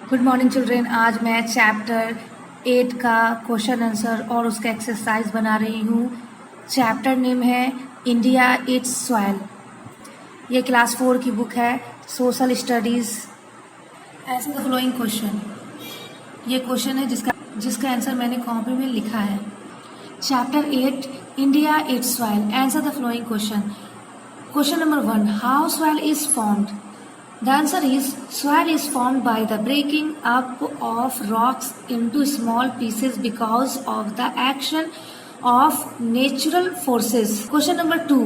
Good morning children. आज मैं chapter 8 का क्वेश्चन आंसर और उसका एक्सरसाइज बना रही हूँ। चैप्टर नेम है इंडिया इट्स सॉइल। ये क्लास 4 की बुक है, सोशल स्टडीज़। ऐसे द फॉलोइंग क्वेश्चन, ये क्वेश्चन है जिसका आंसर मैंने कॉपी में लिखा है। Chapter 8 India it's soil. Answer the following question. Question number 1. How soil is formed? The answer is soil is formed by the breaking up of rocks into small pieces because of the action of natural forces. Question number 2.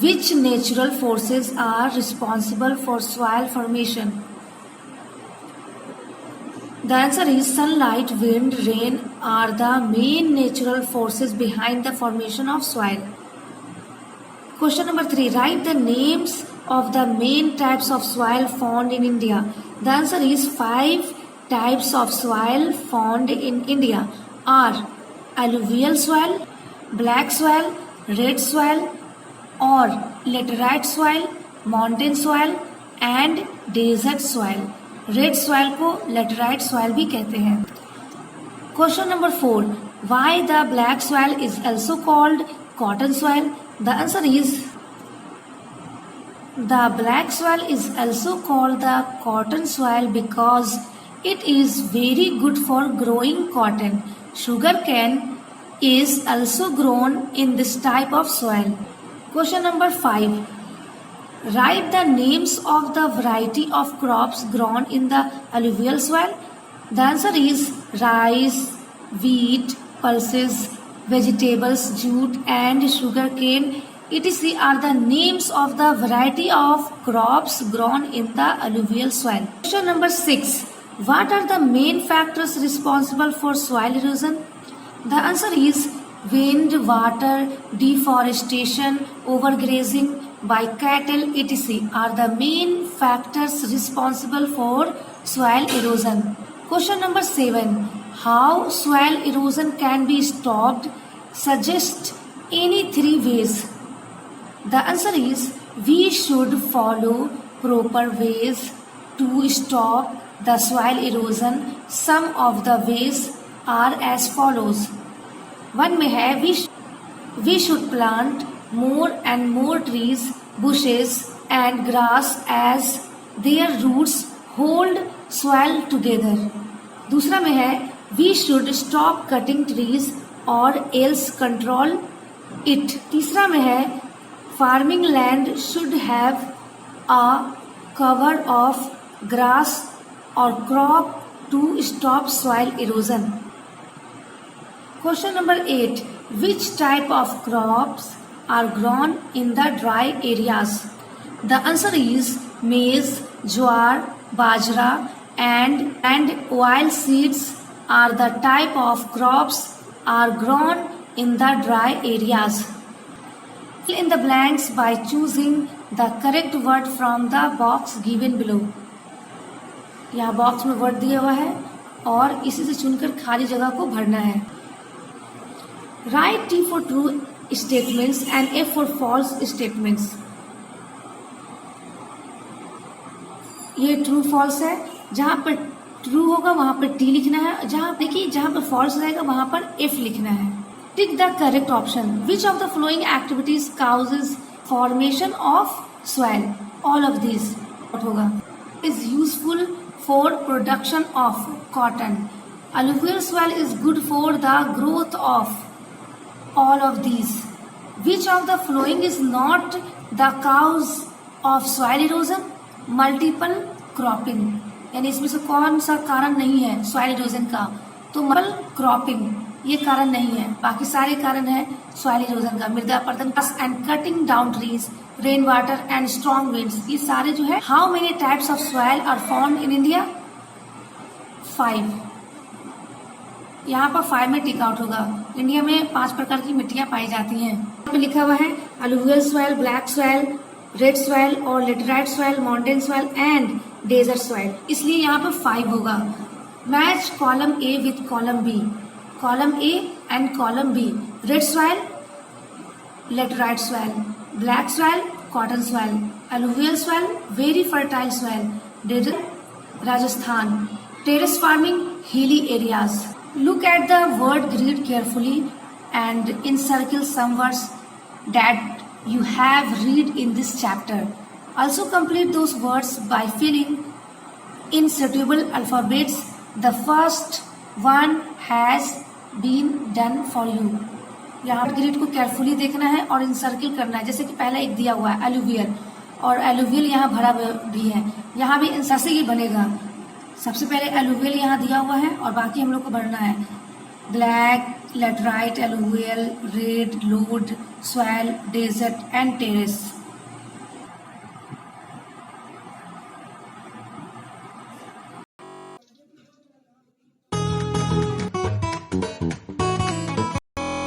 Which natural forces are responsible for soil formation? The answer is sunlight, wind, rain are the main natural forces behind the formation of soil. Question number 3. Write the names of the main types of soil found in India. The answer is 5 types of soil found in India are alluvial soil, black soil, red soil or laterite soil, mountain soil and desert soil. Red soil को laterite soil भी कहते हैं. Question number 4. Why the black soil is also called cotton soil? The answer is the black soil is also called the cotton soil because it is very good for growing cotton. Sugarcane is also grown in this type of soil. Question number 5. Write the names of the variety of crops grown in the alluvial soil. The answer is rice, wheat, pulses, vegetables, jute and sugarcane etc. are the names of the variety of crops grown in the alluvial soil. Question number 6. What are the main factors responsible for soil erosion? The answer is wind, water, deforestation, overgrazing by cattle etc. are the main factors responsible for soil erosion. Question number 7. How soil erosion can be stopped? Suggest any 3 ways. The answer is we should follow proper ways to stop the soil erosion. Some of the ways are as follows. One में है we should plant more and more trees, bushes and grass as their roots hold soil together. दूसरा में है we should stop cutting trees or else control it. तीसरा में है farming land should have a cover of grass or crop to stop soil erosion. Question number 8. Which type of crops are grown in the dry areas? The answer is maize, jowar, bajra and oil seeds are the type of crops are grown in the dry areas. Fill in the blanks by choosing the correct word from the box given below. यहाँ box में word दिया हुआ है और इसी से चुनकर खाली जगह को भरना है. Write T for true statements and F for false statements. ये ट्रू फॉल्स है. जहाँ पर ट्रू होगा वहाँ पर टी लिखना है. जहाँ पर फॉल्स रहेगा वहाँ पर एफ लिखना है. Tick the correct option. Which of the following activities causes formation of soil? All of these. what होगा? Is useful for production of cotton. Alluvial soil is good for the growth of. All of these. Which of the following is not the cause of soil erosion? Multiple cropping. यानी इसमें से कौन सा कारण नहीं है soil erosion का? तो मल्टीपल क्रॉपिंग ये कारण नहीं है. बाकी सारे कारण है सॉइल इरोजन का. मृदा अपरदन and cutting down trees, rain water and strong winds, ये सारे जो है. How many types of soil are found in India? 5. यहाँ पर 5 में टिक आउट होगा. इंडिया में 5 प्रकार की मिट्टियां पाई जाती हैं. यहाँ पे लिखा हुआ है alluvial soil, black soil, red soil और laterite soil, mountain soil and desert soil. इसलिए यहाँ पर 5 होगा. Match column A with column B. Column A and column B. Red soil, laterite soil. Black soil, cotton soil. Alluvial soil, very fertile soil. Desert, Rajasthan. Terrace farming, hilly areas. Look at the word grid carefully and encircle some words that you have read in this chapter. Also complete those words by filling in suitable alphabets. The first one has been done for you. यहाँ grid को carefully देखना है और इंसर्किल करना है। जैसे कि पहला एक दिया हुआ है एलुवियल, और एलुवियल यहाँ भरा भी है, यहाँ भी इंसर से ही बनेगा। सबसे पहले एलुवियल यहाँ दिया हुआ है और बाकी हम लोग को भरना है। ब्लैक, लेटराइट, एलुवियल, रेड, लोड, स्वैल, डेजर्ट एंड टेरेस।